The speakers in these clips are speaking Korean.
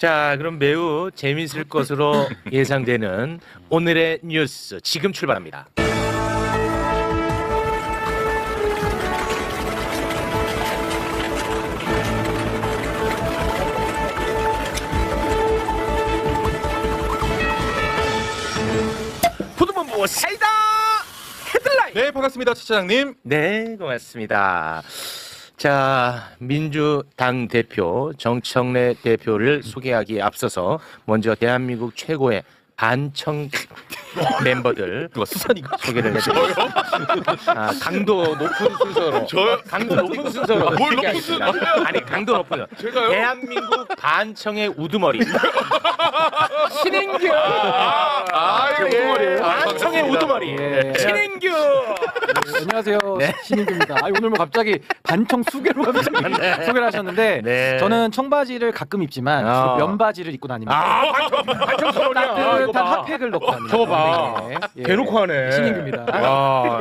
자, 그럼 매우 재밌을 것으로 예상되는 오늘의 뉴스 지금 출발합니다. 푸드본부 사이다 헤드라인. 네, 반갑습니다, 최 차장님. 네, 고맙습니다. 자, 민주당 대표 정청래 대표를 소개하기에 앞서서 먼저 대한민국 최고의 반청 멤버들 누가 수산이가? 소개를 해드립니다. 강도 높은 순서로. 강도 높은 순서로. 뭘 높은 순서로? 아니, 강도 높은. 제가요? 대한민국 반청의 우두머리. 신인규. 이거 우두머리예요? 반청의 우두머리. 신인규. 안녕하세요. 신인규입니다. 오늘 뭐 갑자기 반청 수계로 소개를 하셨는데 네. 저는 청바지를 가끔 입지만 주로 면바지를 입고 다닙니다. 반청 수건이야. 따뜻한 핫팩을 넣고 다닙니다. 저거 봐. 네. 대놓고 하네. 신인규입니다.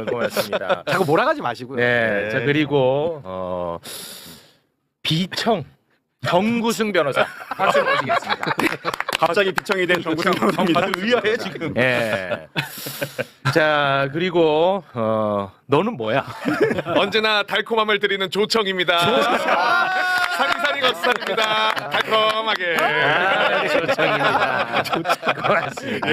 고맙습니다. 자꾸 몰아가지 마시고요. 네. 자, 그리고 비청 정구승 변호사 박수 모시겠습니다. 갑자기 비청이 된 정구승 변호사입니다. 다들 의아해 지금. 예. 자, 그리고 너는 뭐야? 언제나 달콤함을 드리는 조청입니다. 사리사리 거스살입니다. 달콤하게. 조청입니다. 고맙습니다.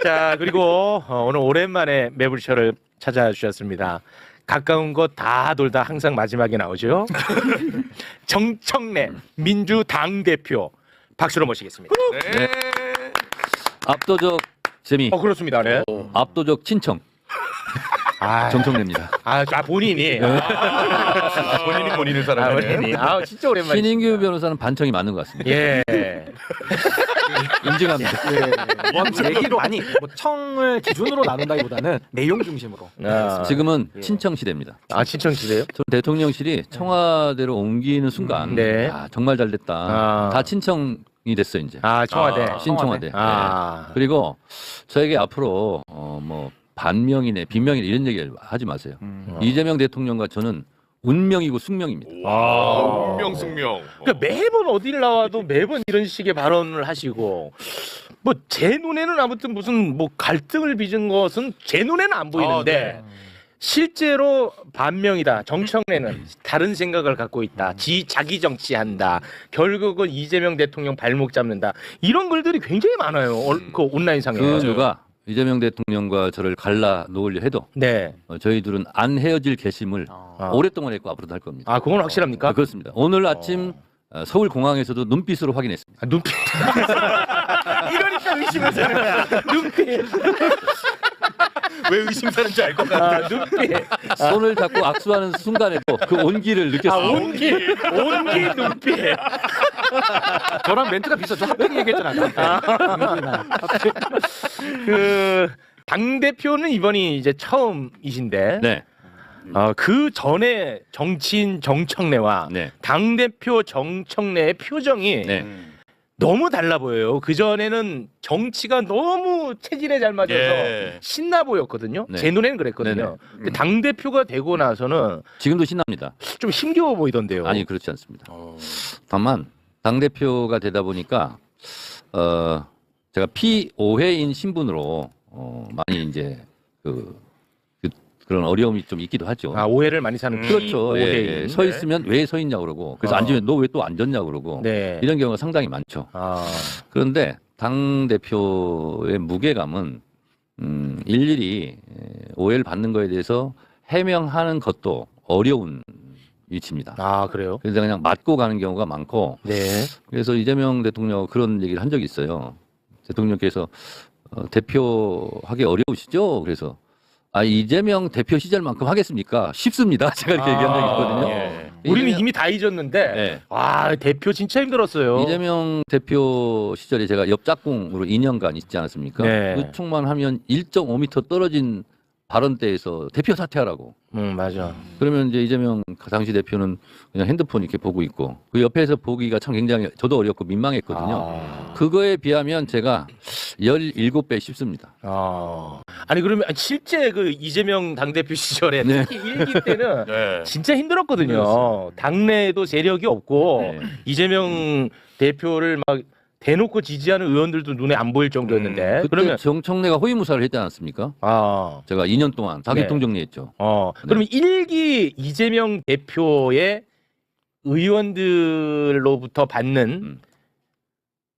자, 그리고 오늘 오랜만에 매불쇼를 찾아주셨습니다. 가까운 곳 다 돌다 항상 마지막에 나오죠. 정청래 민주당 대표 박수로 모시겠습니다. 네. 압도적 재미, 그렇습니다. 네. 압도적 친청 정청래입니다. 본인이. 본인이 본인을 사랑하네. 본인이. 진짜 오랜만에. 신인규 변호사는 반청이 맞는 것 같습니다. 예. 인증합니다. 얘기로 아니 뭐 청을 기준으로 나눈다기보다는 내용 중심으로. 지금은 친청 시대입니다. 친청 시대요? 전 대통령실이 청와대로 옮기는 순간 네. 정말 잘 됐다. 다 친청이 됐어 이제. 청와대. 신청와대. 청와대. 네. 그리고 저에게 앞으로 뭐 반명이네 빈명이네 이런 얘기를 하지 마세요. 이재명 대통령과 저는 운명이고 숙명입니다. 운명숙명. 그러니까 매번 어딜 나와도 매번 이런 식의 발언을 하시고 뭐 제 눈에는 아무튼 무슨 뭐 갈등을 빚은 것은 제 눈에는 안 보이는데 실제로 반명이다. 정청래는 다른 생각을 갖고 있다. 자기 정치한다. 결국은 이재명 대통령 발목 잡는다. 이런 글들이 굉장히 많아요. 그 온라인상에. 그 누가 이재명 대통령과 저를 갈라 놓으려 해도 네. 저희 둘은 안 헤어질 결심을 오랫동안 했고 앞으로도 할 겁니다. 그건 확실합니까? 그렇습니다. 오늘 아침 서울 공항에서도 눈빛으로 확인했습니다. 눈빛. 이러니까 의심을 사는 거야. 눈빛. 왜 의심사는지 알 것 같아. 눈빛. 손을 잡고 악수하는 순간에도 그 온기를 느꼈습니다. 온기 눈빛. 저랑 멘트가 비슷하죠. 핫팩 얘기했잖아요. 당 대표는 이번이 이제 처음이신데, 네. 그 전에 정치인 정청래와 네. 당 대표 정청래의 표정이 네. 너무 달라 보여요. 그 전에는 정치가 너무 체질에 잘 맞아서 신나 보였거든요. 네. 제 눈에는 그랬거든요. 근데 당 대표가 되고 나서는 지금도 신납니다. 좀 힘겨워 보이던데요. 아니 그렇지 않습니다. 다만 당 대표가 되다 보니까 제가 피오해인 신분으로 많이 이제 그런 어려움이 좀 있기도 하죠. 오해를 많이 사는 그렇죠. 오해인. 예. 서 있으면 왜 서 있냐고 그러고 그래서 앉으면 너 왜 또 앉았냐고 그러고 네. 이런 경우가 상당히 많죠. 그런데 당 대표의 무게감은 일일이 오해를 받는 거에 대해서 해명하는 것도 어려운 위치입니다. 그래요? 그래서 그냥 맞고 가는 경우가 많고 네. 그래서 이재명 대통령 그런 얘기를 한 적이 있어요. 대통령께서 대표하기 어려우시죠? 그래서 이재명 대표 시절만큼 하겠습니까? 쉽습니다. 제가 이렇게 얘기한 적이 있거든요. 우리는 이미 다 잊었는데 네. 대표 진짜 힘들었어요. 이재명 대표 시절에 제가 옆짝꿍으로 2년간 있지 않았습니까? 네. 그 총만 하면 1.5m 떨어진 발언대에서 대표 사퇴하라고. 맞아. 그러면 이제 이재명 당시 대표는 그냥 핸드폰 이렇게 보고 있고 그 옆에서 보기가 참 굉장히 저도 어렵고 민망했거든요. 그거에 비하면 제가 17배 쉽습니다. 아니 그러면 실제 그 이재명 당대표 시절에 네. 특히 1기 때는 진짜 힘들었거든요. 당내에도 세력이 없고 이재명 대표를 막 대놓고 지지하는 의원들도 눈에 안 보일 정도였는데 그때 그러면 정청래가 호위무사를 했지 않았습니까? 제가 2년 동안 사기통 네. 정리했죠. 그러면 1기 이재명 대표의 의원들로부터 받는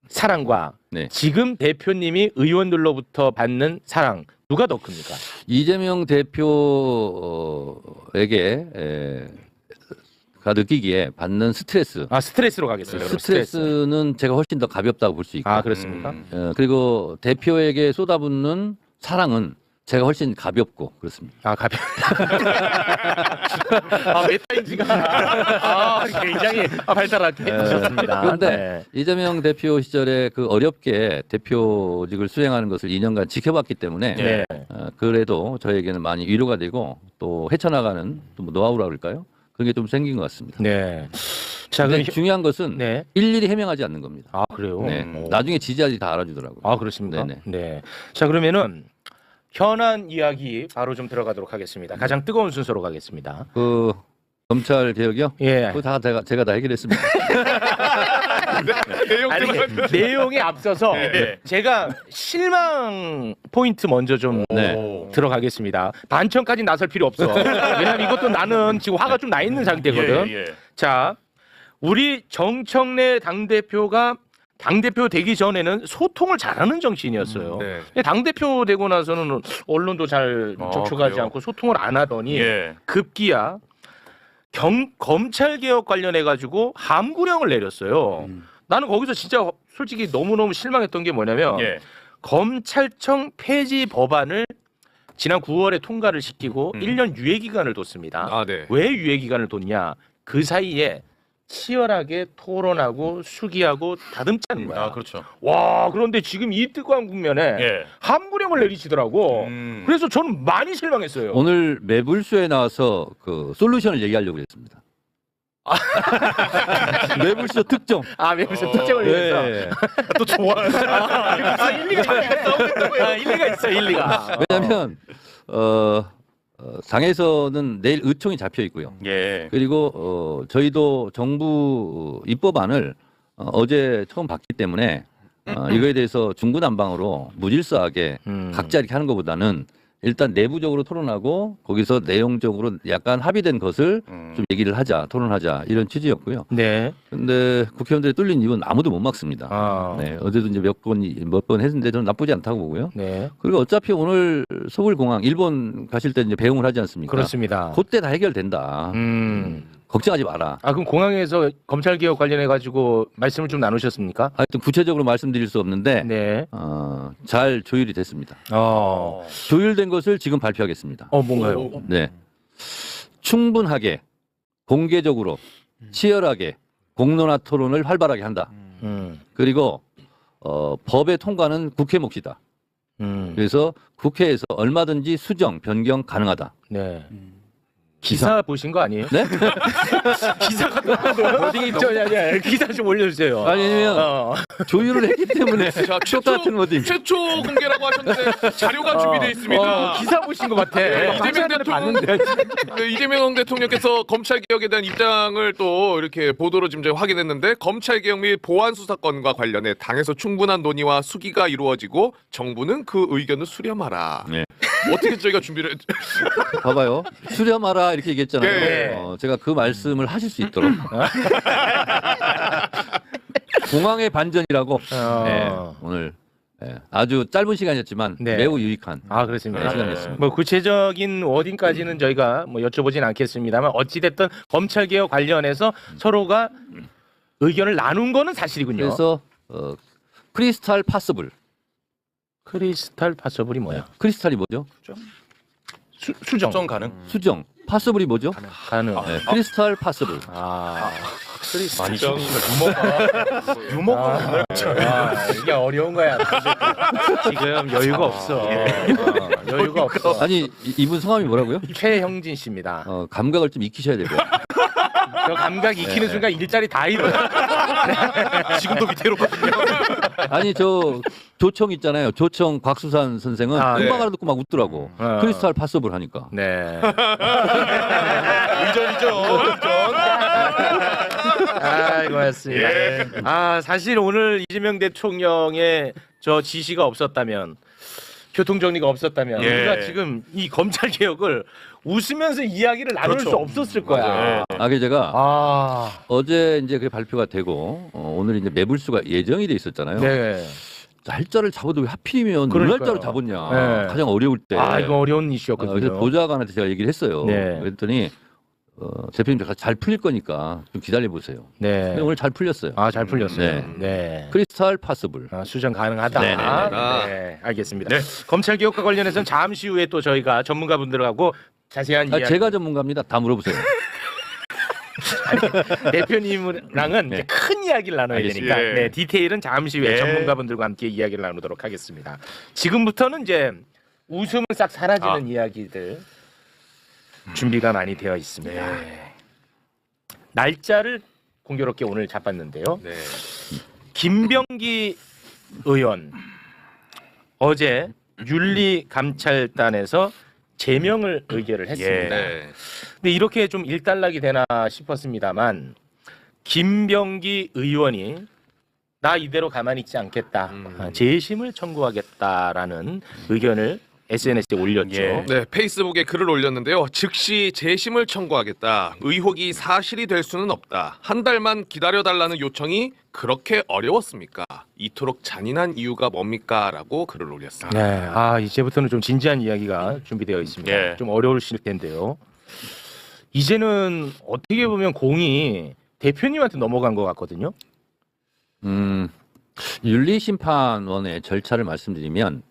사랑과 네. 지금 대표님이 의원들로부터 받는 사랑 누가 더 큽니까? 이재명 대표에게 가 느끼기에 받는 스트레스. 스트레스로 가겠습니다. 그럼 스트레스. 스트레스는 제가 훨씬 더 가볍다고 볼 수 있고. 그렇습니까? 그리고 대표에게 쏟아붓는 사랑은 제가 훨씬 가볍고 그렇습니다. 가볍. 메타인지가 굉장히 발달하게 해주셨습니다. 그런데 이재명 대표 시절에 그 어렵게 대표직을 수행하는 것을 2년간 지켜봤기 때문에 네. 그래도 저에게는 많이 위로가 되고 또 헤쳐나가는 또 뭐 노하우라 그럴까요? 그런 게 좀 생긴 것 같습니다. 네. 자, 근데 그럼 중요한 것은 네. 일일이 해명하지 않는 겁니다. 그래요? 네. 오. 나중에 지지자들이 다 알아주더라고요. 그렇습니까? 네네. 네. 자, 그러면은 현안 이야기 바로 좀 들어가도록 하겠습니다. 가장 뜨거운 순서로 가겠습니다. 그 검찰 개혁이요? 예. 그거 다 제가 다 해결했습니다. 내용 아니, 들어가면 내용에 앞서서 네. 제가 실망 포인트 먼저 좀 네. 들어가겠습니다. 반천까지 나설 필요 없어. 왜냐면 이것도 나는 지금 화가 좀 나 있는 상태거든. 예. 자, 우리 정청래 당대표가 당대표 되기 전에는 소통을 잘하는 정치인이었어요. 네. 근데 당대표 되고 나서는 언론도 잘 접촉하지 그래요? 않고 소통을 안 하더니 예. 급기야 검찰개혁 관련해가지고 함구령을 내렸어요. 나는 거기서 진짜 솔직히 너무너무 실망했던 게 뭐냐면 예. 검찰청 폐지 법안을 지난 9월에 통과를 시키고 1년 유예기간을 뒀습니다. 네. 왜 유예기간을 뒀냐? 그 사이에 치열하게 토론하고 수기하고 다듬자는 거야. 그렇죠. 와, 그런데 지금 이 뜨거운 국면에 예. 함구령을 내리시더라고. 그래서 저는 많이 실망했어요. 오늘 매불쇼에 나와서 그 솔루션을 얘기하려고 했습니다. 매불쇼 특정. 매부서 특정을 위해서. 네. 또 좋아하는 일리가 있어, 일리가. 왜냐하면 당에서는 내일 의총이 잡혀 있고요. 예. 그리고 저희도 정부 입법안을 어제 처음 봤기 때문에 이거에 대해서 중구난방으로 무질서하게 각자 이렇게 하는 것보다는 일단 내부적으로 토론하고 거기서 내용적으로 약간 합의된 것을 좀 얘기를 하자, 토론하자 이런 취지였고요. 네. 근데 국회의원들이 뚫린 입은 아무도 못 막습니다. 네, 어제도 이제 몇 번 했는데 저는 나쁘지 않다고 보고요. 네. 그리고 어차피 오늘 서울공항 일본 가실 때 이제 배웅을 하지 않습니까? 그렇습니다. 그때 다 해결된다. 걱정하지 마라. 그럼 공항에서 검찰개혁 관련해가지고 말씀을 좀 나누셨습니까? 하여튼 구체적으로 말씀드릴 수 없는데 네. 잘 조율이 됐습니다. 어. 조율된 것을 지금 발표하겠습니다. 뭔가요? 네, 충분하게 공개적으로 치열하게 공론화 토론을 활발하게 한다. 그리고 법의 통과는 국회 몫이다. 그래서 국회에서 얼마든지 수정, 변경 가능하다. 네. 기사 보신 거 아니에요? 네? 기사가 어디 기사 좀 올려주세요. 아니면 조율을 했기 때문에 자, 똑같은 워딩. 최초 공개라고 하셨는데 자료가 준비되어 있습니다. 기사 보신 것 같아. 이재명 대통령께서 검찰개혁에 대한 입장을 또 이렇게 보도로 지금 확인했는데 검찰개혁 및 보안수사권과 관련해 당에서 충분한 논의와 수기가 이루어지고 정부는 그 의견을 수렴하라. 네. 어떻게 저희가 준비를 봐봐요. 수렴하라 이렇게 얘기했잖아요. 네. 제가 그 말씀을 하실 수 있도록. 공항의 반전이라고 네, 오늘 아주 짧은 시간이었지만 네. 매우 유익한 그렇습니다. 시간이었습니다. 뭐 구체적인 워딩까지는 저희가 뭐 여쭤보진 않겠습니다만 어찌됐든 검찰개혁 관련해서 서로가 의견을 나눈 거는 사실이군요. 그래서 크리스탈 파서블. 크리스탈 파서블이 뭐야? 크리스탈이 뭐죠? 수정. 가능. 수정. 파서블이 뭐죠? 가능. 네, 크리스탈 파서블. 많이 유머가 이게 어려운 거야. 지금 여유가 없어. 여유가 없어. 아니 이분 성함이 뭐라고요? 최형진 씨입니다. 감각을 좀 익히셔야 되고요. 저 감각 익히는 순간 일자리 다 잃어요. 지금도 위태롭거든요. 아니 저 조청 있잖아요. 조청 곽수산 선생은 금방 알아듣고 막 웃더라고. 크리스탈 파서블 하니까. 네. 의전이죠. 의전. 아, 고맙습니다. 아, 사실 오늘 이재명 대통령의 저 지시가 없었다면, 교통 정리가 없었다면, 예. 우리가 지금 이 검찰 개혁을 웃으면서 이야기를 나눌 그렇죠. 수 없었을 거야. 맞아요. 그래서 제가 아, 어제 이제 그게 발표가 되고 오늘 이제 매불수가 예정이 돼 있었잖아요. 네. 날짜를 잡아도 왜 하필이면 그러니까요. 날짜를 잡았냐. 네. 가장 어려울 때. 아, 이거 어려운 그래서 이슈였거든요. 보좌관한테 제가 얘기를 했어요. 네. 그랬더니 대표님 잘 풀릴 거니까 좀 기다려 보세요. 네. 근데 오늘 잘 풀렸어요. 아, 잘 풀렸어요. 네. 네. 크리스탈 파서블. 아, 수정 가능하다. 네네네. 네, 알겠습니다. 검찰 개혁과 관련해서는 잠시 후에 또 저희가 전문가분들하고 자세한 이야기 제가 전문가입니다. 다 물어보세요. 대표님랑은 네. 이제 큰 이야기를 나눠야 알겠습니다. 되니까 예. 네, 디테일은 잠시 후에 예. 전문가분들과 함께 이야기를 나누도록 하겠습니다. 지금부터는 이제 웃음은 싹 사라지는 이야기들 준비가 많이 되어 있습니다. 날짜를 공교롭게 오늘 잡았는데요. 네. 김병기 의원 어제 윤리감찰단에서 제명을 의결을 했습니다. 네. 근데 이렇게 좀 일단락이 되나 싶었습니다만 김병기 의원이 나 이대로 가만히 있지 않겠다. 재심을 청구하겠다라는 의견을 SNS에 올렸죠. 예. 네, 페이스북에 글을 올렸는데요. 즉시 재심을 청구하겠다. 의혹이 사실이 될 수는 없다. 한 달만 기다려달라는 요청이 그렇게 어려웠습니까? 이토록 잔인한 이유가 뭡니까? 라고 글을 올렸습니다. 네, 아 이제부터는 좀 진지한 이야기가 준비되어 있습니다. 예. 좀 어려우실 텐데요. 이제는 어떻게 보면 공이 대표님한테 넘어간 것 같거든요. 윤리심판원의 절차를 말씀드리면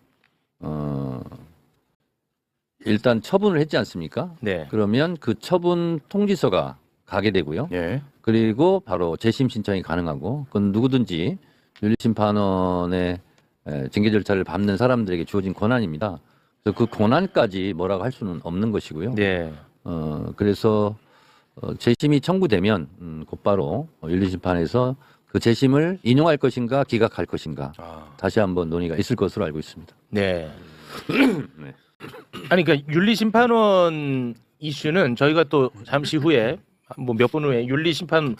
일단 처분을 했지 않습니까? 네. 그러면 그 처분 통지서가 가게 되고요. 예. 그리고 바로 재심 신청이 가능하고 그건 누구든지 윤리심판원의 징계 절차를 밟는 사람들에게 주어진 권한입니다. 그래서 그 권한까지 뭐라고 할 수는 없는 것이고요. 네. 그래서 재심이 청구되면 곧바로 윤리심판에서 그 재심을 인용할 것인가 기각할 것인가 다시 한번 논의가 있을 것으로 알고 있습니다. 네. 네. 아니 그러니까 윤리심판원 이슈는 저희가 또 잠시 후에 뭐 몇 분 후에 윤리심판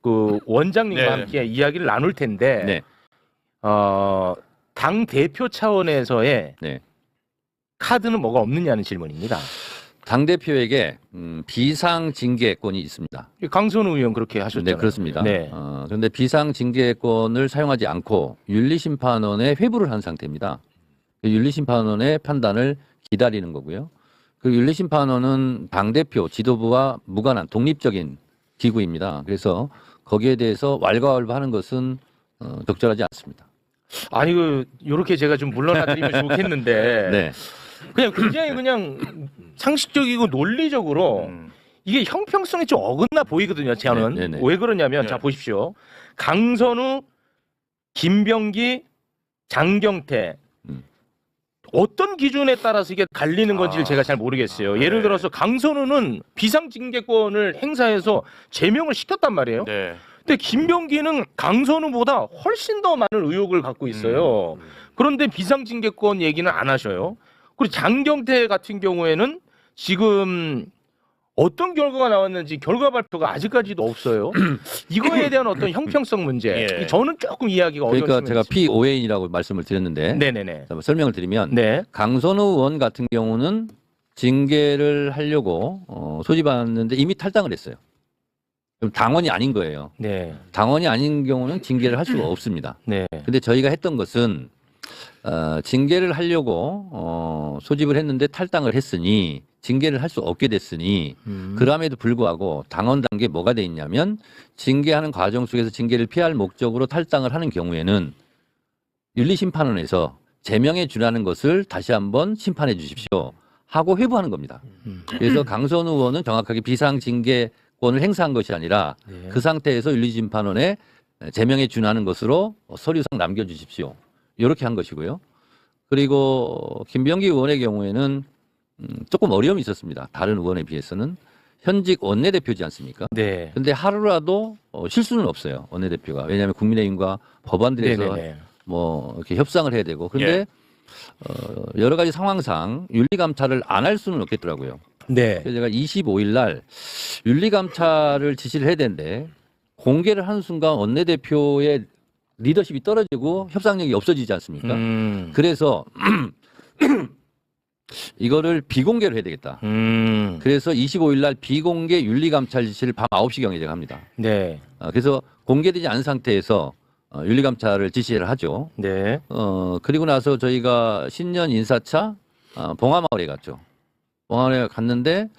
그 원장님과 네. 함께 이야기를 나눌 텐데 네. 당 대표 차원에서의 네. 카드는 뭐가 없느냐는 질문입니다. 당 대표에게 비상징계권이 있습니다. 강선우 의원 그렇게 하셨잖아요. 네, 그렇습니다. 네. 그런데 비상징계권을 사용하지 않고 윤리심판원에 회부를 한 상태입니다. 윤리심판원의 판단을 기다리는 거고요. 그 윤리심판원은 당대표 지도부와 무관한 독립적인 기구입니다. 그래서 거기에 대해서 왈가왈부하는 것은 적절하지 않습니다. 아니 요렇게 제가 좀 물러나드리면 좋겠는데 네. 그냥 굉장히 그냥 상식적이고 논리적으로 이게 형평성이 좀 어긋나 보이거든요. 저는 네, 네, 네. 왜 그러냐면 네. 자 보십시오. 강선우, 김병기, 장경태 어떤 기준에 따라서 이게 갈리는 건지를 제가 잘 모르겠어요. 예를 들어서 강선우는 비상징계권을 행사해서 제명을 시켰단 말이에요. 네. 근데 김병기는 강선우보다 훨씬 더 많은 의혹을 갖고 있어요. 그런데 비상징계권 얘기는 안 하셔요. 그리고 장경태 같은 경우에는 지금 어떤 결과가 나왔는지 결과 발표가 아직까지도 없어요. 이거에 대한 어떤 형평성 문제. 예. 저는 조금 이야기가 어려운 그러니까 측면이 제가 있습니다. POA인이라고 말씀을 드렸는데 네네네. 설명을 드리면 네. 강선우 의원 같은 경우는 징계를 하려고 소집하는데 이미 탈당을 했어요. 그럼 당원이 아닌 거예요. 네. 당원이 아닌 경우는 징계를 할 수가 없습니다. 네. 근데 저희가 했던 것은 징계를 하려고 소집을 했는데 탈당을 했으니 징계를 할 수 없게 됐으니 그럼에도 불구하고 당원 단계에 뭐가 돼 있냐면 징계하는 과정 속에서 징계를 피할 목적으로 탈당을 하는 경우에는 윤리심판원에서 제명해 주라는 것을 다시 한번 심판해 주십시오 하고 회부하는 겁니다. 그래서 강선우 의원은 정확하게 비상징계권을 행사한 것이 아니라 네. 그 상태에서 윤리심판원에 제명해 준하는 것으로 서류상 남겨주십시오. 이렇게 한 것이고요. 그리고 김병기 의원의 경우에는 조금 어려움이 있었습니다. 다른 의원에 비해서는 현직 원내대표지 않습니까? 네. 근데 하루라도 실수는 없어요. 원내대표가. 왜냐하면 국민의힘과 법안들에서 네네네. 뭐 이렇게 협상을 해야 되고. 그런데 예. 여러 가지 상황상 윤리감찰을 안 할 수는 없겠더라고요. 네. 그래서 제가 25일 날 윤리감찰을 지시를 해야 되는데 공개를 하는 순간 원내대표의 리더십이 떨어지고 협상력이 없어지지 않습니까? 그래서 이거를 비공개로 해야 되겠다. 그래서 25일 날 비공개 윤리감찰 지시를 밤 9시경에 제가 합니다. 네. 그래서 공개되지 않은 상태에서 윤리감찰을 지시를 하죠. 네. 그리고 나서 저희가 신년 인사차 봉화마을에 갔죠. 봉화마을에 갔는데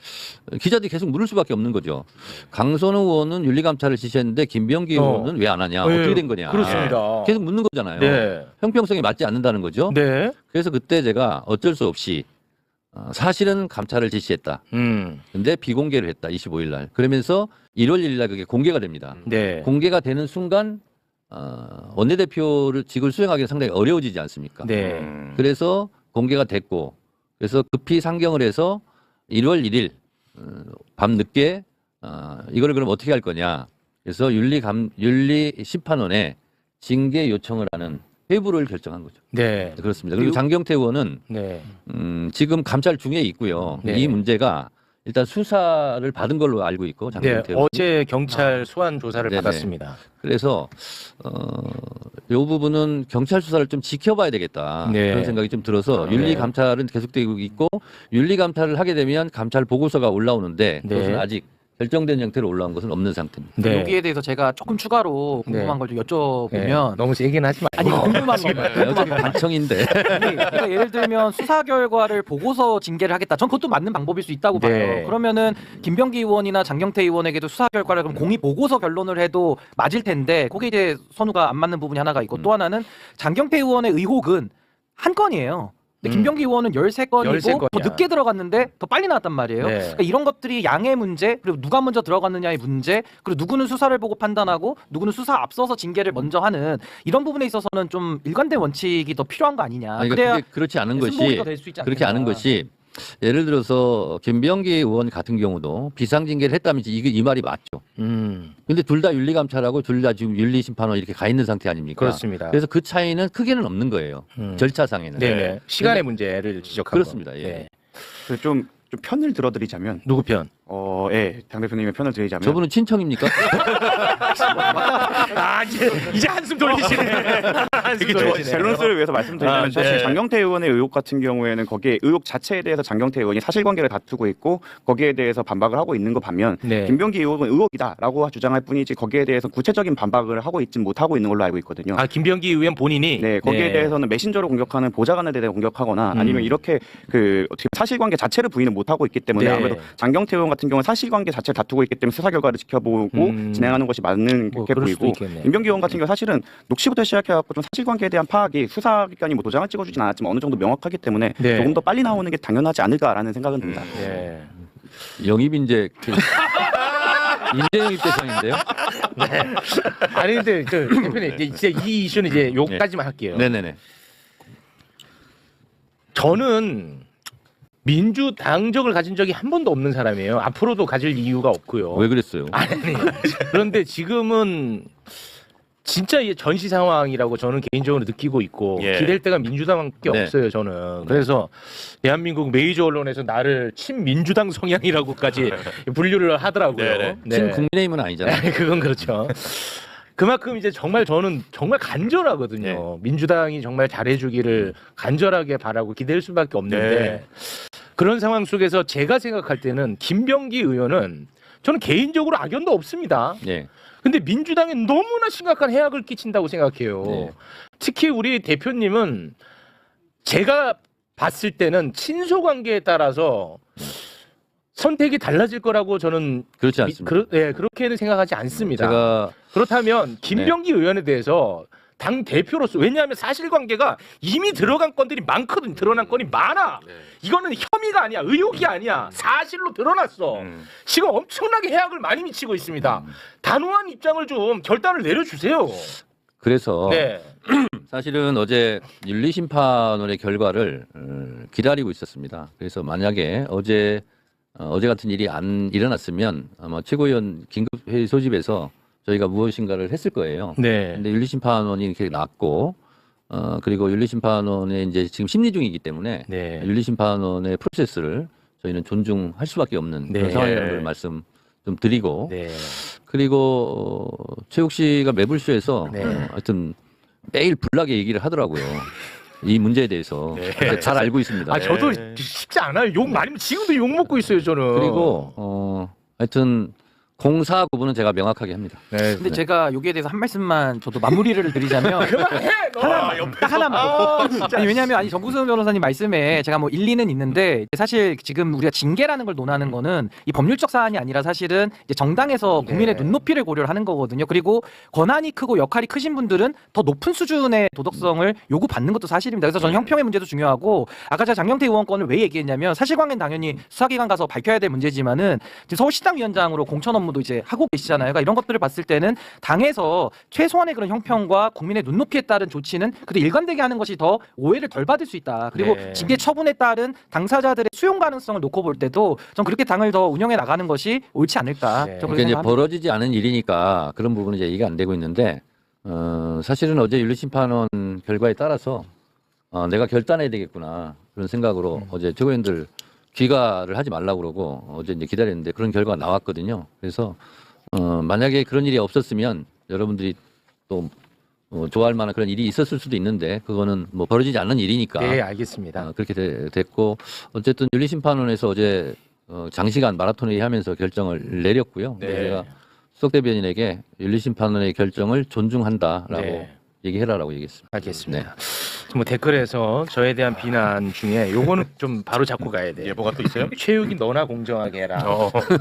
기자들이 계속 물을 수밖에 없는 거죠. 강선우 의원은 윤리감찰을 지시했는데 김병기 의원은 왜 안 하냐? 네. 어떻게 된 거냐? 그렇습니다. 계속 묻는 거잖아요. 네. 형평성에 맞지 않는다는 거죠. 네. 그래서 그때 제가 어쩔 수 없이 사실은 감찰을 지시했다. 근데 비공개를 했다. 25일 날. 그러면서 1월 1일 날 그게 공개가 됩니다. 네. 공개가 되는 순간 원내대표를 직을 수행하기는 상당히 어려워지지 않습니까? 네. 그래서 공개가 됐고 그래서 급히 상경을 해서 1월 1일 밤늦게 이거를 그럼 어떻게 할 거냐. 그래서 윤리심판원에 징계 요청을 하는 회부를 결정한 거죠. 네. 그렇습니다. 그리고 장경태 의원은 네. 지금 감찰 중에 있고요. 네. 이 문제가 일단 수사를 받은 걸로 알고 있고 네. 장경태 의원. 어제 경찰 소환 조사를 네네. 받았습니다. 그래서 이 부분은 경찰 수사를 좀 지켜봐야 되겠다 네. 그런 생각이 좀 들어서 윤리 감찰은 계속되고 있고 윤리 감찰을 하게 되면 감찰 보고서가 올라오는데 네. 그것은 아직 결정된 형태로 올라온 것은 없는 상태입니다. 네. 여기에 대해서 제가 조금 추가로 궁금한 걸 좀 네. 여쭤보면 너무 세긴 하지 아니 말고. 궁금한 거예요. 어차피 반청인데 그러니까 예를 들면 수사 결과를 보고서 징계를 하겠다. 전 그것도 맞는 방법일 수 있다고 봐요. 네. 그러면은 김병기 의원이나 장경태 의원에게도 수사 결과를 그럼 공의 보고서 결론을 해도 맞을 텐데 그게 이제 선우가 안 맞는 부분이 하나가 있고 또 하나는 장경태 의원의 의혹은 한 건이에요. 근데 김병기 의원은 13건이고 13건이야. 더 늦게 들어갔는데 더 빨리 나왔단 말이에요. 네. 그러니까 이런 것들이 양의 문제, 그리고 누가 먼저 들어갔느냐의 문제, 그리고 누구는 수사를 보고 판단하고 누구는 수사 앞서서 징계를 먼저 하는 이런 부분에 있어서는 좀 일관된 원칙이 더 필요한 거 아니냐. 아니, 그래야 그게 그렇지 않은 승복이 것이 더 될 수 있지 그렇게 않은 않겠나. 것이 예를 들어서 김병기 의원 같은 경우도 비상징계를 했다면 이 말이 맞죠. 근데 둘 다 윤리감찰하고 둘 다 지금 윤리심판원 이렇게 가 있는 상태 아닙니까? 그렇습니다. 그래서 그 차이는 크게는 없는 거예요. 절차상에는. 네네. 시간의 문제를 지적하고. 그렇습니다. 예. 네. 그래서 좀 편을 들어드리자면, 누구 편? 예, 당 대표님의 편을 드리자면, 저분은 친청입니까? 이제 한숨 돌리시네. 한숨 돌리시네. 밸런스를 위해서 말씀드리자면 사실 네. 장경태 의원의 의혹 같은 경우에는 거기에 의혹 자체에 대해서 장경태 의원이 사실관계를 다투고 있고 거기에 대해서 반박을 하고 있는 것 반면 네. 김병기 의혹은 의혹이다라고 주장할 뿐이지 거기에 대해서 구체적인 반박을 하고 있진 못하고 있는 걸로 알고 있거든요. 김병기 의원 본인이 네, 거기에 대해서는 메신저로 공격하는 보좌관에 대해 공격하거나 아니면 이렇게 그 어떻게 사실관계 자체를 부인을 못하고 있기 때문에 네. 아무래도 장경태 의원 같은 경우는 사실관계 자체를 다투고 있기 때문에 수사 결과를 지켜보고 진행하는 것이 맞는 뭐 게 그럴 수도 보이고 있겠네. 김병기 의원 같은 경우 사실은 녹취부터 시작해갖고 좀 사실관계에 대한 파악이 수사기관이 뭐 도장을 찍어주진 않았지만 어느 정도 명확하기 때문에 네. 조금 더 빨리 나오는 게 당연하지 않을까라는 생각은 듭니다. 네. 영입인재 인재영입 대상인데요. 아니 근데 대표님 이제 이 이슈는 이제 요까지만 할게요. 네네네. 저는 민주당적을 가진 적이 한 번도 없는 사람이에요. 앞으로도 가질 이유가 없고요. 왜 그랬어요? 아니. 그런데 지금은 진짜 이 전시 상황이라고 저는 개인적으로 느끼고 있고 예. 기댈 데가 민주당밖에 네. 없어요. 저는. 그래서 대한민국 메이저 언론에서 나를 친민주당 성향이라고까지 분류를 하더라고요. 네네. 지금 국민의힘은 아니잖아요. 네, 그건 그렇죠. 그만큼 이제 정말 저는 정말 간절하거든요. 민주당이 정말 잘해주기를 간절하게 바라고 기댈 수밖에 없는데 네. 그런 상황 속에서 제가 생각할 때는 김병기 의원은 저는 개인적으로 악연도 없습니다. 네. 근데 민주당에 너무나 심각한 해악을 끼친다고 생각해요. 네. 특히 우리 대표님은 제가 봤을 때는 친소 관계에 따라서 선택이 달라질 거라고 저는 그렇지 않습니다. 그렇게는 생각하지 않습니다. 제가 그렇다면 김병기 의원에 대해서 당 대표로서 왜냐하면 사실관계가 이미 들어간 건들이 많거든. 드러난 건이 많아. 이거는 혐의가 아니야. 의혹이 아니야. 사실로 드러났어. 지금 엄청나게 해악을 많이 미치고 있습니다. 단호한 입장을 좀 결단을 내려주세요. 그래서 네. 사실은 어제 윤리심판원의 결과를 기다리고 있었습니다. 그래서 만약에 어제 같은 일이 안 일어났으면 아마 최고위원 긴급회의 소집에서 저희가 무엇인가를 했을 거예요. 네. 근데 윤리심판원이 이렇게 났고, 그리고 윤리심판원의 이제 지금 심리 중이기 때문에 네. 윤리심판원의 프로세스를 저희는 존중할 수밖에 없는 네. 그런 상황이라는 걸 좀 드리고 네. 그리고 최욱 씨가 매불쇼에서 네. 하여튼 매일 불나게 얘기를 하더라고요. 이 문제에 대해서 잘 알고 있습니다. 아 저도 쉽지 않아요. 욕 많이 지금도 욕 먹고 있어요 저는. 그리고 하여튼 공사 구분은 제가 명확하게 합니다. 네. 근데 제가 여기에 대해서 한 말씀만 저도 마무리를 드리자면 그만해. 딱 하나만. 아니 왜냐하면 아니 정구승 변호사님 말씀에 제가 뭐 일리는 있는데 사실 지금 우리가 징계라는 걸 논하는 거는 이 법률적 사안이 아니라 사실은 이제 정당에서 국민의 네. 눈높이를 고려를 하는 거거든요. 그리고 권한이 크고 역할이 크신 분들은 더 높은 수준의 도덕성을 요구받는 것도 사실입니다. 그래서 저는 형평의 문제도 중요하고 아까 제가 장경태 의원 건을 왜 얘기했냐면 사실관계는 당연히 수사기관 가서 밝혀야 될 문제지만은 지금 서울시당위원장으로 공천 업무도 이제 하고 계시잖아요. 그러니까 이런 것들을 봤을 때는 당에서 최소한의 그런 형평과 국민의 눈높이에 따른 조치는 그래도 일관되게 하는 것이 더 오해를 덜 받을 수 있다. 그리고 네. 징계 처분에 따른 당사자들의 수용 가능성을 놓고 볼 때도 전 그렇게 당을 더 운영해 나가는 것이 옳지 않을까. 네. 저 그러니까 그렇게 이제 생각합니다. 벌어지지 않은 일이니까 그런 부분은 이제 얘기가 안 되고 있는데 사실은 어제 윤리심판원 결과에 따라서 내가 결단해야 되겠구나 그런 생각으로 어제 최고위원들 귀가를 하지 말라고 그러고 어제 이제 기다렸는데 그런 결과가 나왔거든요. 그래서 만약에 그런 일이 없었으면 여러분들이 또 좋아할 만한 그런 일이 있었을 수도 있는데 그거는 뭐 벌어지지 않는 일이니까 네 알겠습니다. 그렇게 됐고 어쨌든 윤리심판원에서 어제 장시간 마라톤 회의하면서 결정을 내렸고요. 네. 제가 수석 대변인에게 윤리심판원의 결정을 존중한다라고 네. 얘기해라라고 얘기했습니다. 알겠습니다. 뭐 댓글에서 저에 대한 비난 중에 요거는 좀 바로 잡고 가야 돼. 예보가 또 있어요? 최욱이 너나 공정하게 해라.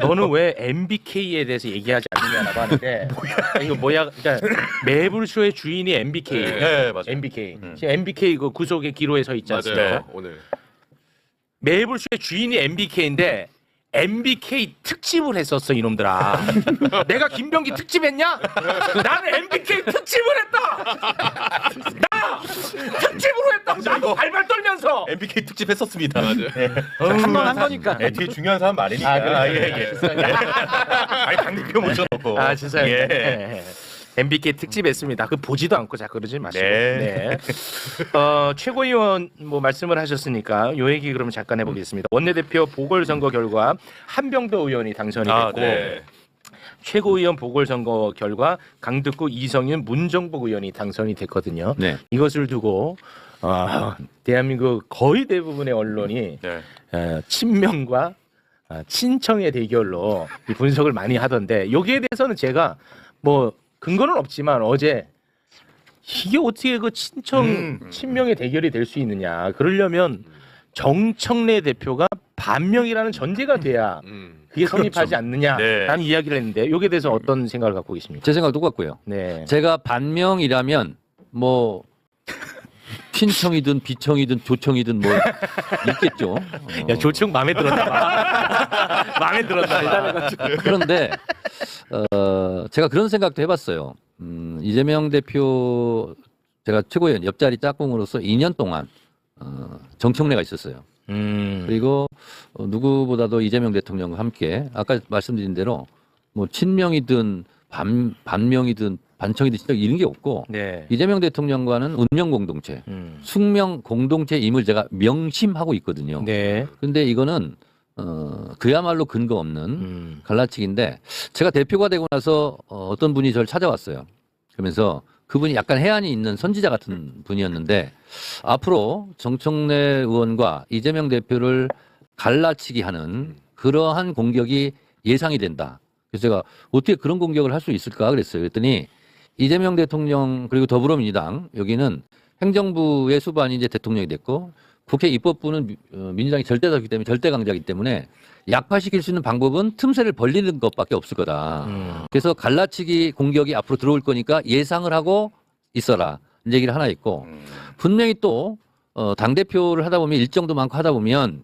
너는 왜 MBK에 대해서 얘기하지 않느냐라고 하는데 이거 뭐야? 그러니까 매불쇼의 주인이 MBK. 네, 맞아요. MBK. 지금 MBK 그 구속의 기로에 서 있지 않습니까? 맞아요. 오늘 매불쇼의 주인이 MBK인데 MBK 특집을 했었어 이놈들아. 내가 김병기 특집했냐? 나는 MBK 특집을 했다. 나 특집으로 했다. 나도 발발 떨면서. MBK 특집 했었습니다. 맞아요. 한 번 한 거니까. 네, 뒤에 중요한 사람 많으니까. 아, 그래. 예. 아니 당근표 모셔놓고. 아 진짜. 예. MBK 특집했습니다. 그 보지도 않고 자꾸 그러지 마시고. 네. 최고위원 뭐 말씀을 하셨으니까 요 얘기 그러면 잠깐 해보겠습니다. 원내대표 보궐선거 결과 한병도 의원이 당선이 됐고 네. 최고위원 보궐선거 결과 강득구 이성윤 문정복 의원이 당선이 됐거든요. 네. 이것을 두고 대한민국 거의 대부분의 언론이 네. 친명과 친청의 대결로 이 분석을 많이 하던데 여기에 대해서는 제가 뭐 근거는 없지만 어제 이게 어떻게 그 친명의 대결이 될 수 있느냐. 그러려면 정청래 대표가 반명이라는 전제가 돼야 그게 성립하지 않느냐라는 네. 이야기를 했는데 여기에 대해서 어떤 생각을 갖고 계십니까? 제 생각 똑같고요. 네. 제가 반명이라면 뭐 친청이든 비청이든 조청이든 뭐 있겠죠. 야 조청 마음에 들었다. 마음에 들었다. 그런데 제가 그런 생각도 해봤어요. 이재명 대표 제가 최고위원 옆자리 짝꿍으로서 2년 동안 정청래가 있었어요. 그리고 누구보다도 이재명 대통령과 함께 아까 말씀드린 대로 뭐 친명이든 반명이든 반청이든 진짜 이런 게 없고 네. 이재명 대통령과는 운명 공동체, 숙명 공동체임을 제가 명심하고 있거든요. 네. 근데 이거는 그야말로 근거 없는 갈라치기인데 제가 대표가 되고 나서 어떤 분이 저를 찾아왔어요. 그러면서 그분이 약간 해안이 있는 선지자 같은 분이었는데 앞으로 정청래 의원과 이재명 대표를 갈라치기 하는 그러한 공격이 예상이 된다. 그래서 제가 어떻게 그런 공격을 할 수 있을까 그랬어요. 그랬더니 이재명 대통령 그리고 더불어민주당 여기는 행정부의 수반이 이제 대통령이 됐고 국회 입법부는 민주당이 절대다수이기 때문에 절대 강자이기 때문에 약화시킬 수 있는 방법은 틈새를 벌리는 것밖에 없을 거다. 그래서 갈라치기 공격이 앞으로 들어올 거니까 예상을 하고 있어라. 이런 얘기를 하나 있고 분명히 또 당대표를 하다 보면 일정도 많고 하다 보면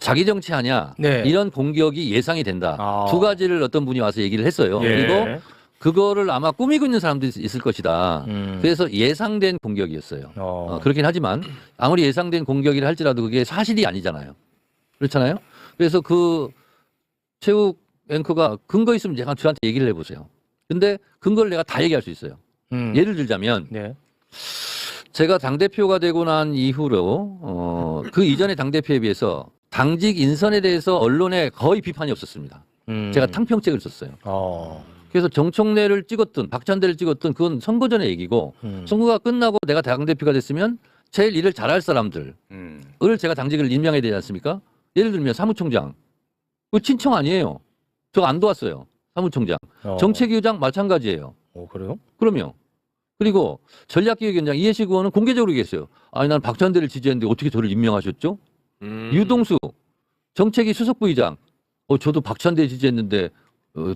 자기 정치하냐 네. 이런 공격이 예상이 된다. 아. 두 가지를 어떤 분이 와서 얘기를 했어요. 예. 그리고 그거를 아마 꾸미고 있는 사람도 있을 것이다. 그래서 예상된 공격이었어요. 그렇긴 하지만 아무리 예상된 공격이라 할지라도 그게 사실이 아니잖아요. 그렇잖아요. 그래서 그 최욱 앵커가 근거 있으면 제가 저한테 얘기를 해보세요. 근데 근거를 내가 다 얘기할 수 있어요. 예를 들자면 네. 제가 당대표가 되고 난 이후로 그 이전의 당대표에 비해서 당직 인선에 대해서 언론에 거의 비판이 없었습니다. 제가 탕평책을 썼어요. 그래서 정청래를 찍었든 박찬대를 찍었든 그건 선거 전의 얘기고 선거가 끝나고 내가 당대표가 됐으면 제일 일을 잘할 사람들을 제가 당직을 임명해야 되지 않습니까? 예를 들면 사무총장. 그 친청 아니에요. 저 안 도왔어요. 사무총장. 정책위원장 마찬가지예요. 그래요? 그럼요. 그리고 전략기획위원장 이해식 의원은 공개적으로 얘기했어요. 아니 난 박찬대를 지지했는데 어떻게 저를 임명하셨죠? 유동수 정책위 수석부의장. 저도 박찬대 지지했는데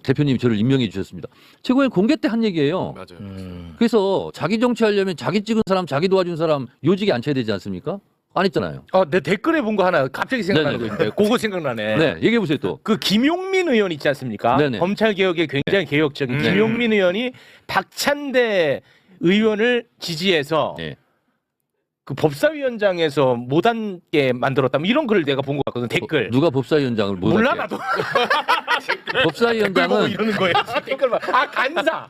대표님이 저를 임명해 주셨습니다. 최고위원 공개 때 한 얘기예요. 맞아요. 그래서 자기 정치하려면 자기 찍은 사람, 자기 도와준 사람 요직에 앉혀야 되지 않습니까? 안 했잖아요. 내 댓글에 본 거 하나 갑자기 생각나는 거 있는데 그거 생각나네. 네, 얘기해 보세요 또. 그 김용민 의원 있지 않습니까? 네네. 검찰 개혁에 굉장히 개혁적인 김용민 의원이 박찬대 의원을 지지해서 네. 그 법사위원장에서 못 앉게 만들었다. 뭐 이런 글을 내가 본 것 같거든. 댓글. 누가 법사위원장을 못 몰라 할게요. 나도. 법사위원장은 이러는 거예요. 댓글만. 간사.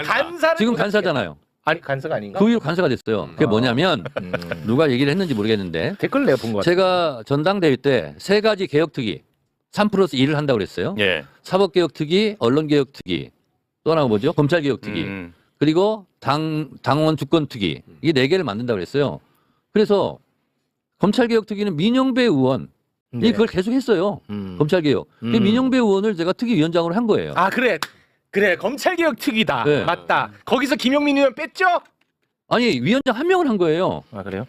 간사. 지금 간사잖아요. 아니 간사가 아닌가? 그 이후로 간사가 됐어요. 그게 뭐냐면 누가 얘기를 했는지 모르겠는데 댓글 내가 본 것 같아. 제가 전당대회 때 세 가지 개혁특위 3+1을 한다고 그랬어요. 예. 사법개혁특위, 언론개혁특위, 또 하나가 뭐죠? 검찰개혁특위, 그리고 당원 주권특위 이 4개를 만든다고 그랬어요. 그래서 검찰개혁특위는 민영배 의원이 그걸 계속 했어요. 검찰개혁. 그 민영배 의원을 제가 특위위원장으로 한 거예요. 그래 검찰개혁 특위다. 네. 맞다. 거기서 김용민 의원 뺐죠? 아니 위원장 한 명을 한 거예요. 그래요?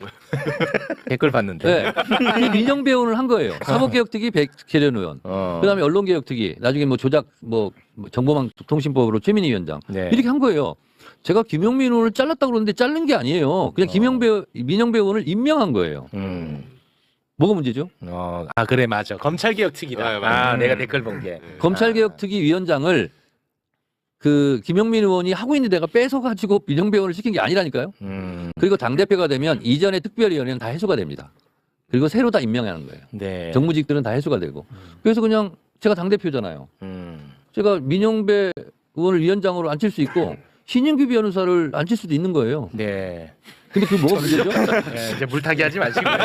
댓글 봤는데. 네. 그 민영배 의원을 한 거예요. 사법개혁특위 백혜련 의원. 그다음에 언론개혁특위 나중에 뭐 조작 정보망통신법으로 최민희 위원장 네. 이렇게 한 거예요. 제가 김용민 의원을 잘랐다고 그러는데 자른 게 아니에요. 그냥 민영배 의원을 임명한 거예요. 뭐가 문제죠? 그래 맞아. 검찰개혁 특위다. 네, 맞아요. 내가 댓글 본 게. 검찰개혁특위 위원장을 그 김용민 의원이 하고 있는 데가 뺏어가지고 민영배 의원을 시킨 게 아니라니까요. 그리고 당대표가 되면 이전의 특별위원회는 다 해소가 됩니다. 그리고 새로 다 임명하는 거예요. 네. 정무직들은 다 해소가 되고. 그래서 그냥 제가 당대표잖아요. 제가 민영배 의원을 위원장으로 앉힐 수 있고 신인규 변호사를 앉힐 수도 있는 거예요. 네. 근데 그게 뭐가 문제죠? 이제 물타기 하지 마시고요.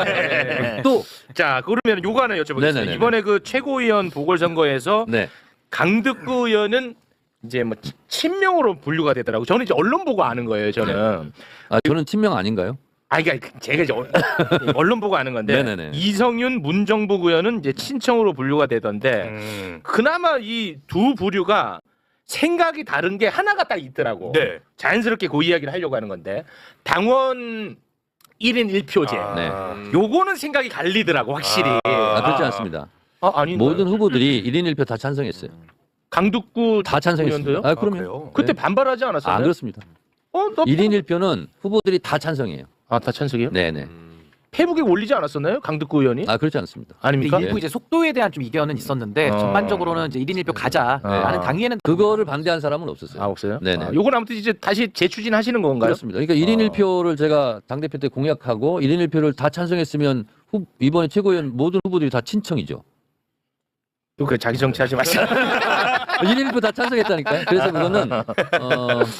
네. 또 자, 그러면 요거 하나 여쭤보겠습니다. 네네네네. 이번에 그 최고위원 보궐선거에서 네. 강득구 의원은 이제 뭐 친명으로 분류가 되더라고. 저는 이제 언론 보고 아는 거예요. 저는. 저는 친명 아닌가요? 그러니까 제가 이제 언론 보고 아는 건데 네네네. 이성윤 문정복 의원은 이제 친청으로 분류가 되던데 그나마 이 두 부류가 생각이 다른 게 하나가 딱 있더라고. 네. 자연스럽게 그 이야기를 하려고 하는 건데 당원 1인 1표제. 네. 요거는 생각이 갈리더라고 확실히. 그렇지 않습니다. 아니 모든 후보들이 1인 1표 다 찬성했어요. 강북구 다 찬성했습니다. 의원도요? 그럼요. 그래요? 그때 반발하지 않았어요? 안 그렇습니다. 1인 1표는 후보들이 다 찬성해요. 다 찬성이요? 네네. 페북에 올리지 않았었나요? 강북구 의원이? 그렇지 않습니다. 아닙니까? 일부 이제 속도에 대한 좀 이견은 있었는데 전반적으로는 이제 1인 1표 가자라는 당위에는 그거를 반대한 사람은 없었어요. 없어요? 네네. 요건 아무튼 이제 다시 재추진하시는 건가요? 그렇습니다. 그러니까 1인 1표를 제가 당대표 때 공약하고 1인 1표를 다 찬성했으면 이번에 최고위원 모든 후보들이 다 친청이죠. 그 자기 정치하지 마시고. 1인 1표 다 찬성했다니까요. 그래서 그거는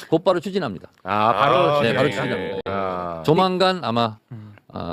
곧바로 추진합니다. 바로 네, 바로 추진합니다. 추진합니다. 조만간 아마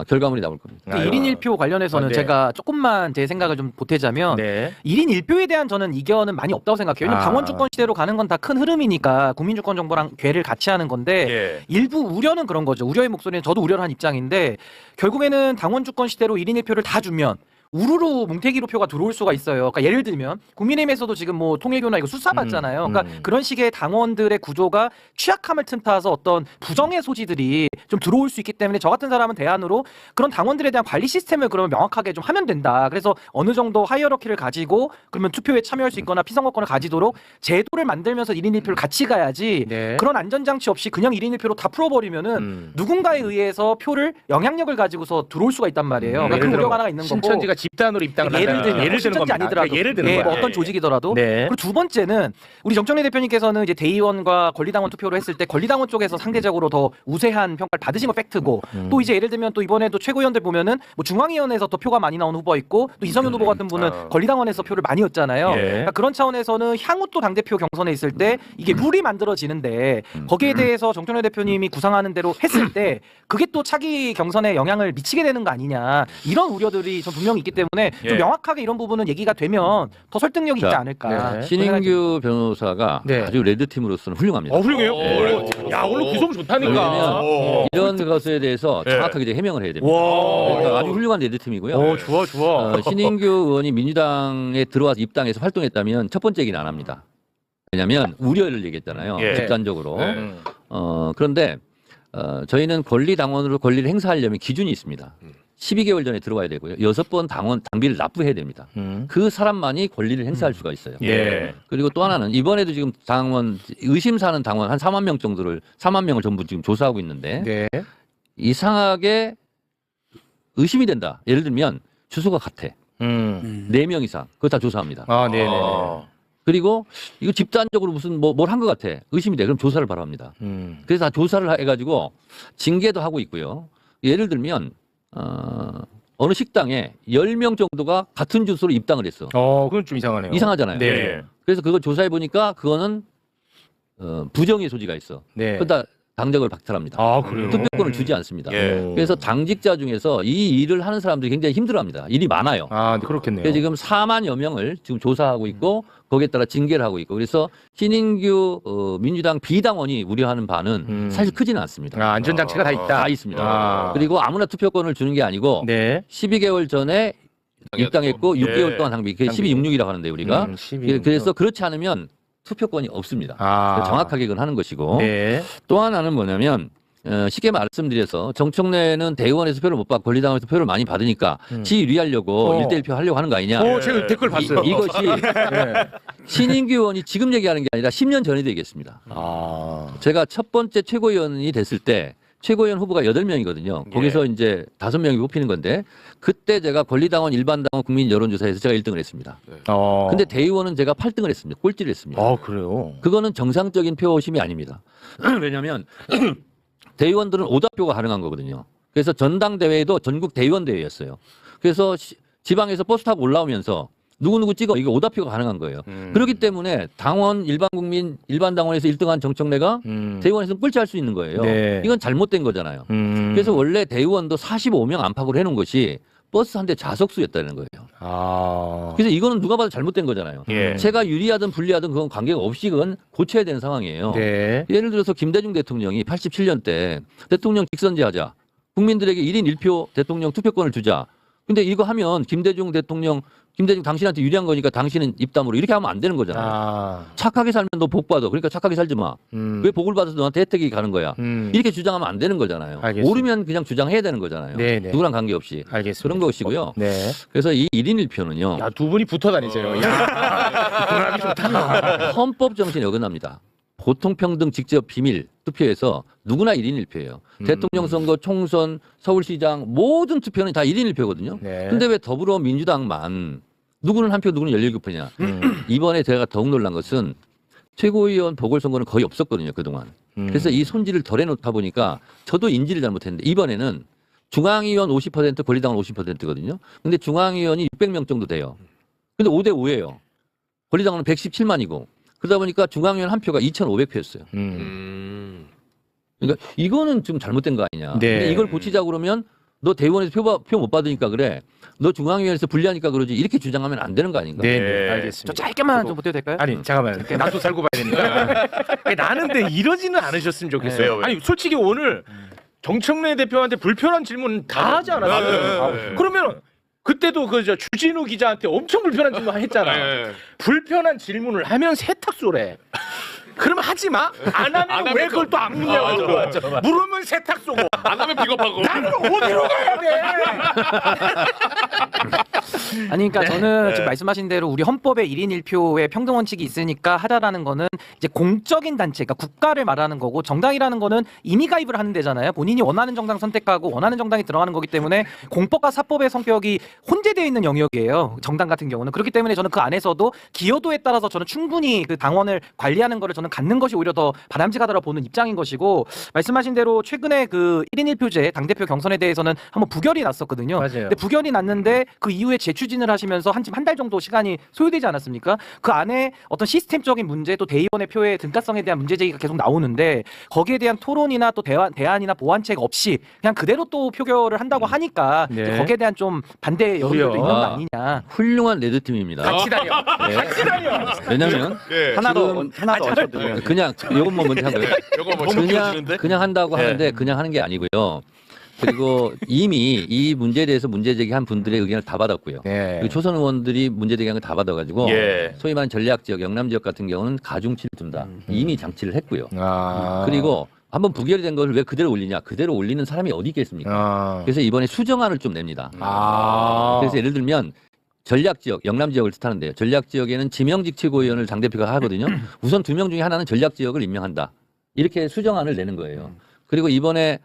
결과물이 나올 겁니다. 1인 1표 관련해서는 네. 제가 조금만 제 생각을 좀 보태자면 네. 1인 1표에 대한 저는 이견은 많이 없다고 생각해요. 왜냐면 당원 주권 시대로 가는 건 다 큰 흐름이니까 국민 주권 정보랑 궤를 같이 하는 건데 예. 일부 우려는 그런 거죠. 우려의 목소리는 저도 우려를 한 입장인데 결국에는 당원 주권 시대로 1인 1표를 다 주면 우르르 뭉태기로 표가 들어올 수가 있어요. 그러니까 예를 들면 국민의힘에서도 지금 뭐 통일교나 이거 수사받잖아요. 그러니까 그런 식의 당원들의 구조가 취약함을 틈타서 어떤 부정의 소지들이 좀 들어올 수 있기 때문에 저 같은 사람은 대안으로 그런 당원들에 대한 관리 시스템을 그러면 명확하게 좀 하면 된다. 그래서 어느 정도 하이어러키를 가지고 그러면 투표에 참여할 수 있거나 피선거권을 가지도록 제도를 만들면서 1인 1표를 같이 가야지 네. 그런 안전장치 없이 그냥 1인 1표로 다 풀어버리면은 누군가에 의해서 표를 영향력을 가지고서 들어올 수가 있단 말이에요. 그러니까 그 우려가 하나 있는 거고. 신천지가 집단으로 입당을 예를 한다. 들면 신천지 겁니다. 아니더라도 그러니까 예를 드는 예, 거야. 뭐 어떤 조직이더라도 네. 그리고 두 번째는 우리 정청래 대표님께서는 이제 대의원과 권리당원 투표를 했을 때 권리당원 쪽에서 상대적으로 더 우세한 평가를 받으신 거 팩트고 또 이제 예를 들면 또 이번에도 최고위원들 보면은 뭐 중앙위원회에서 더 표가 많이 나온 후보가 있고 또 이성윤 후보 같은 분은 권리당원에서 표를 많이 얻잖아요. 예. 그러니까 그런 차원에서는 향후 또 당대표 경선에 있을 때 이게 룰이 만들어지는데 거기에 대해서 정청래 대표님이 구상하는 대로 했을 때 그게 또 차기 경선에 영향을 미치게 되는 거 아니냐 이런 우려들이 전 분명히 있기 때문에 예. 좀 명확하게 이런 부분은 얘기가 되면 더 설득력이 자, 있지 않을까. 네. 신인규 변호사가 네. 아주 레드팀으로서는 훌륭합니다. 훌륭해요. 네. 야 오늘 구성 좋다니까. 왜냐면 이런 것에 대해서 예. 정확하게 이제 해명을 해야 됩니다. 와. 그러니까 아주 훌륭한 레드팀이고요. 좋아 좋아. 신인규 의원이 민주당에 들어와서 입당해서 활동했다면 첫 번째 얘기는 안 합니다. 왜냐하면 우려를 얘기했잖아요. 예. 집단적으로. 네. 그런데 저희는 권리당원으로 권리를 행사하려면 기준이 있습니다. 12개월 전에 들어와야 되고요. 6번 당비를 납부해야 됩니다. 그 사람만이 권리를 행사할 수가 있어요. 예. 그리고 또 하나는 이번에도 지금 당원 의심사는 당원 한 4만 명을 전부 지금 조사하고 있는데 네. 이상하게 의심이 된다. 예를 들면 주소가 같아. 4명 이상. 그거 다 조사합니다. 아 네네. 그리고 이거 집단적으로 무슨 뭘 한 것 같아. 의심이 돼. 그럼 조사를 바로 합니다. 그래서 다 조사를 해가지고 징계도 하고 있고요. 예를 들면 어느 식당에 10명 정도가 같은 주소로 입당을 했어. 그건 좀 이상하네요. 이상하잖아요. 네. 그래서 그걸 조사해 보니까 그거는 부정의 소지가 있어. 네. 그러다 당적을 박탈합니다. 아 그래요. 투표권을 주지 않습니다. 예. 그래서 당직자 중에서 이 일을 하는 사람들이 굉장히 힘들어합니다. 일이 많아요. 아 네, 그렇겠네요. 그래서 지금 4만여 명을 지금 조사하고 있고 거기에 따라 징계를 하고 있고 그래서 신인규 민주당 비당원이 우려하는 바는 사실 크지는 않습니다. 안전장치가 다 있다. 다 있습니다. 그리고 아무나 투표권을 주는 게 아니고 네. 12개월 전에 입당했고 6개월 동안 당비. 그게 1266이라고 하는데 우리가. 12. 그래서 그렇지 않으면 투표권이 없습니다. 정확하게 그건 하는 것이고 네. 또 하나는 뭐냐면 쉽게 말씀드려서 정청래는 대의원에서 표를 못 받고 권리당원에서 표를 많이 받으니까 지 유리하려고 1대1표 하려고 하는 거 아니냐. 제가 댓글 봤어요. 이것이 네. 신인규 의원이 지금 얘기하는 게 아니라 10년 전에 되겠습니다. 제가 첫 번째 최고위원이 됐을 때 최고위원 후보가 8명이거든요. 거기서 이제 5명이 뽑히는 건데 그때 제가 권리당원, 일반당원, 국민 여론조사에서 제가 1등을 했습니다. 근데 대의원은 제가 8등을 했습니다. 꼴찌를 했습니다. 그래요. 그거는 정상적인 표심이 아닙니다. 왜냐하면 대의원들은 오답표가 가능한 거거든요. 그래서 전당대회도 전국 대의원 대회였어요. 그래서 지방에서 버스 타고 올라오면서 누구누구 찍어 이게 오답표가 가능한 거예요. 그렇기 때문에 당원 일반 국민 일반 당원에서 1등한 정청래가 대의원에서 꼴찌할 수 있는 거예요. 네. 이건 잘못된 거잖아요. 그래서 원래 대의원도 45명 안팎으로 해놓은 것이 버스 한 대 좌석수였다는 거예요. 그래서 이거는 누가 봐도 잘못된 거잖아요. 예. 제가 유리하든 불리하든 그건 관계가 없이 그건 고쳐야 되는 상황이에요. 네. 예를 들어서 김대중 대통령이 87년 때 대통령 직선제 하자. 국민들에게 1인 1표 대통령 투표권을 주자. 근데 이거 하면 김대중 당신한테 유리한 거니까 당신은 입담으로 이렇게 하면 안 되는 거잖아요. 착하게 살면 너 복 받아. 그러니까 착하게 살지 마. 왜 복을 받아서 너한테 혜택이 가는 거야? 이렇게 주장하면 안 되는 거잖아요. 알겠습니다. 모르면 그냥 주장해야 되는 거잖아요. 네네. 누구랑 관계없이. 알겠습니다. 그런 것이고요. 네. 그래서 이 1인 1표는요. 야, 두 분이 붙어 다니세요. 야. 불안하기 좋다. 헌법 정신에 어긋납니다. 보통평등 직접 비밀 투표에서 누구나 1인 1표예요. 대통령 선거, 총선, 서울시장 모든 투표는 다 1인 1표거든요. 네. 근데 왜 더불어민주당만 누구는 한 표, 누구는 17표냐. 이번에 제가 더욱 놀란 것은 최고위원 보궐선거는 거의 없었거든요. 그동안. 그래서 이 손질을 덜 해놓다 보니까 저도 인지를 잘못했는데 이번에는 중앙위원 50% 권리당원 50%거든요. 근데 중앙위원이 600명 정도 돼요. 근데 5대 5예요. 권리당원은 117만이고 그러다 보니까 중앙위원 한 표가 2,500표였어요. 그러니까 이거는 좀 잘못된 거 아니냐. 네. 근데 이걸 고치자 그러면 너 대의원에서 표 못 받으니까 그래. 너 중앙위원회에서 불리하니까 그러지. 이렇게 주장하면 안 되는 거 아닌가. 네, 네. 알겠습니다. 저 짧게만 좀 보태도 될까요? 아니 잠깐만 나도 살고 봐야 되니까. 아니, 나는 근데 이러지는 않으셨으면 좋겠어요. 왜요, 왜요? 아니 솔직히 오늘 정청래 대표한테 불편한 질문 다 하지 않았어요. 네. 그러면 그때도 그 주진우 기자한테 엄청 불편한 질문 했잖아. 네. 불편한 질문을 하면 세탁소래. 그러면 하지 마. 안 하면 안 왜 하면 그걸 또 안 묻냐고. 맞아. 물으면 세탁소고. 안 하면 비겁하고. 나는 어디로 가야 돼? 아니 그러니까 저는 네. 지금 말씀하신 대로 우리 헌법에 1인 1표의 평등 원칙이 있으니까 하자라는 거는 이제 공적인 단체, 그러니까 국가를 말하는 거고 정당이라는 거는 임의 가입을 하는 데잖아요. 본인이 원하는 정당 선택하고 원하는 정당이 들어가는 거기 때문에 공법과 사법의 성격이 혼재되어 있는 영역이에요. 정당 같은 경우는. 그렇기 때문에 저는 그 안에서도 기여도에 따라서 저는 충분히 그 당원을 관리하는 거를 저는 갖는 것이 오히려 더 바람직하다고 보는 입장인 것이고 말씀하신 대로 최근에 그 1인 1표제 당대표 경선에 대해서는 한번 부결이 났었거든요. 맞아요. 근데 부결이 났는데 그 이후에 이후에 재추진을 하시면서 한 달 정도 시간이 소요되지 않았습니까? 그 안에 어떤 시스템적인 문제 또 대의원의 표의 등가성에 대한 문제 제기가 계속 나오는데 거기에 대한 토론이나 또 대안이나 보완책 없이 그냥 그대로 또 표결을 한다고 하니까 네. 거기에 대한 좀 반대 여론들도 그래요. 있는 거 아니냐. 훌륭한 레드팀입니다. 같이 다녀. 네. 같이 다녀. 왜냐면 예. 하나도 어쨌든 그냥 이것만 먼저 하고요. 요거 뭐 그냥 한다고 네. 하는데 그냥 하는 게 아니고요. 그리고 이미 이 문제에 대해서 문제 제기한 분들의 의견을 다 받았고요. 네. 그리고 초선 의원들이 문제 제기한 걸 다 받아가지고 예. 소위 말하는 전략 지역, 영남 지역 같은 경우는 가중치를 둔다. 이미 장치를 했고요. 아. 그리고 한번 부결이 된 걸 왜 그대로 올리냐? 그대로 올리는 사람이 어디 있겠습니까? 아. 그래서 이번에 수정안을 좀 냅니다. 아. 그래서 예를 들면 전략 지역, 영남 지역을 뜻하는데요. 전략 지역에는 지명직 최고위원을 당대표가 하거든요. 우선 2명 중에 하나는 전략 지역을 임명한다. 이렇게 수정안을 내는 거예요. 그리고 이번에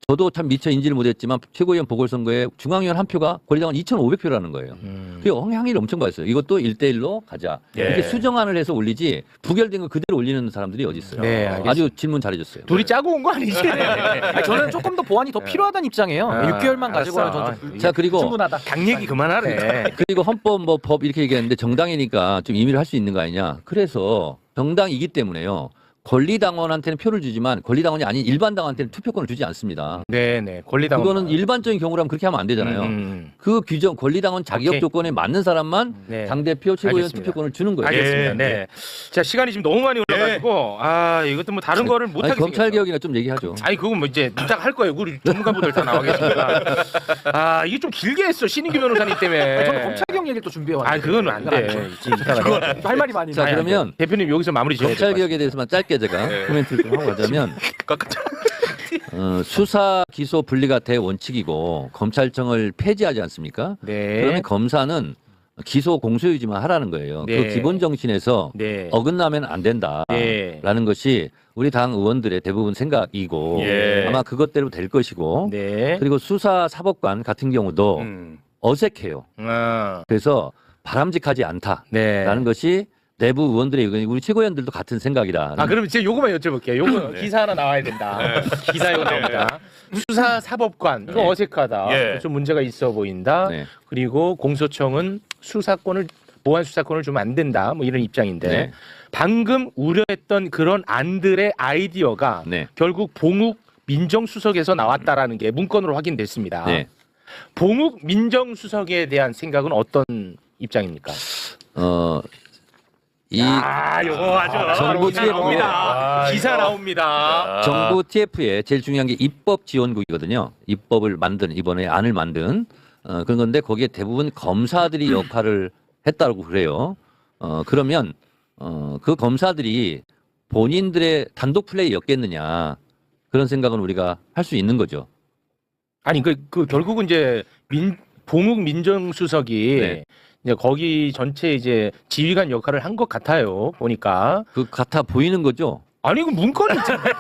저도 참 미처 인지를 못했지만 최고위원 보궐선거에 중앙위원 한 표가 권리당원 2,500표라는 거예요. 그게 항의를 엄청 받았어요. 이것도 1대1로 가자. 예. 이렇게 수정안을 해서 올리지 부결된 거 그대로 올리는 사람들이 어디 있어요. 네, 알겠습니다. 아주 질문 잘해줬어요. 둘이 짜고 온 거 아니지? 아니, 저는 조금 더 보완이 더 필요하다는 입장이에요. 아, 6개월만 가지고는 알았어. 저는 자, 그리고 충분하다. 당 얘기 그만하래. 그리고 헌법 뭐 법 이렇게 얘기하는데 정당이니까 좀 임의를 할 수 있는 거 아니냐. 그래서 정당이기 때문에요. 권리당원한테는 표를 주지만 권리당원이 아닌 일반당원한테는 투표권을 주지 않습니다. 네네. 권리당. 그거는 일반적인 경우라면 그렇게 하면 안 되잖아요. 그 규정 권리당원 자격 오케이. 조건에 맞는 사람만 네. 당대표 최고위원 알겠습니다. 투표권을 주는 거예요. 알겠습니다. 예. 네. 자, 시간이 지금 너무 많이 올라가지고 아 이것도 뭐 다른 거를 못 아니, 하게 검찰 생겼어. 개혁이나 좀 얘기하죠. 아니 그건 뭐 이제 부탁할 거예요. 우리 전문가분들 다 나와 계시니까. 아 이게 좀 길게 했어 신인규 변호사님 때문에. 저는 검찰개혁 얘기를 또 준비해 왔는데. 아 그건 안 돼. 할 말이 많이 자, 나요. 그러면 대표님 여기서 마무리 지어야 검찰 될것 개혁에 대해서만 짧게 제가 코멘트를 좀 하고 가자면 수사 기소 분리가 대원칙이고 검찰청을 폐지하지 않습니까? 네. 그러면 검사는 기소 공소유지만 하라는 거예요. 네. 그 기본 정신에서 네. 어긋나면 안 된다라는 네. 것이 우리 당 의원들의 대부분 생각이고 예. 아마 그것대로 될 것이고 네. 그리고 수사 사법관 같은 경우도 어색해요. 아, 그래서 바람직하지 않다라는 네. 것이 내부 의원들의 의견이 우리 최고위원들도 같은 생각이다. 아 그럼 제가 요거만 여쭤볼게요. 요거 기사 하나 나와야 된다. 기사 이거 나옵니다. 수사 사법관 이거 네. 어색하다. 예. 좀 문제가 있어 보인다. 네. 그리고 공소청은 수사권을 보안 수사권을 주면 안 된다. 뭐 이런 입장인데 네. 방금 우려했던 그런 안들의 아이디어가 네. 결국 봉욱 민정수석에서 나왔다라는 게 문건으로 확인됐습니다. 네. 봉욱 민정수석에 대한 생각은 어떤 입장입니까? 이 요거 아주 정부 기사 나옵니다. 아, 기사 이거. 나옵니다. 정부 TF에 제일 중요한 게 입법 지원국이거든요. 입법을 만든 이번에 안을 만든 그런 건데 거기에 대부분 검사들이 역할을 했다고 그래요. 그러면 그 검사들이 본인들의 단독 플레이였겠느냐 그런 생각은 우리가 할 수 있는 거죠. 아니 그 결국은 이제 봉욱 민정수석이 네. 이제 거기 전체 이제 지휘관 역할을 한 것 같아요. 보니까 그 같아 보이는 거죠. 아니 그 문건이 있잖아요.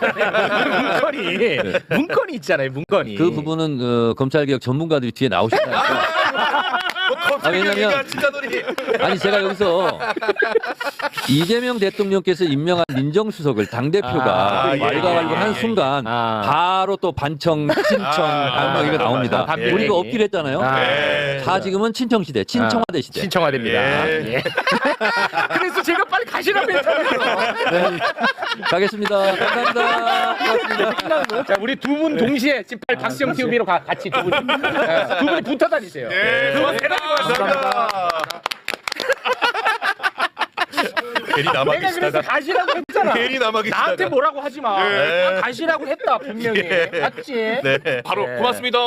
문건이 있잖아요. 문건이. 그 부분은 검찰개혁 전문가들이 뒤에 나오신다니까. 왜냐면 아니 제가 여기서 이재명 대통령께서 임명한 민정수석을 당대표가 예, 왈가왈부한 순간 바로 또 반청, 친청, 반박 이거 나옵니다. 반박 우리가 얘기. 없기로 했잖아요. 다 지금은 친청 시대, 친청화대 시대. 신청화됩니다. 예. 예. 그래서 제가 빨리 가시라고 했잖아요. 가겠습니다. 감사합니다. 고맙습니다. 자, 우리 두 분 동시에 지금 빨리 박수영 TV로 같이 두 분이 붙어 다니세요. 두분 대단히 고맙습니다. 괜히 남아 내가 그래서 계시다가 가시라고 했잖아. 괜히 남아 계시다가 나한테 뭐라고 하지 마. 예. 난 가시라고 했다 분명히. 맞지? 네. 바로 네. 고맙습니다.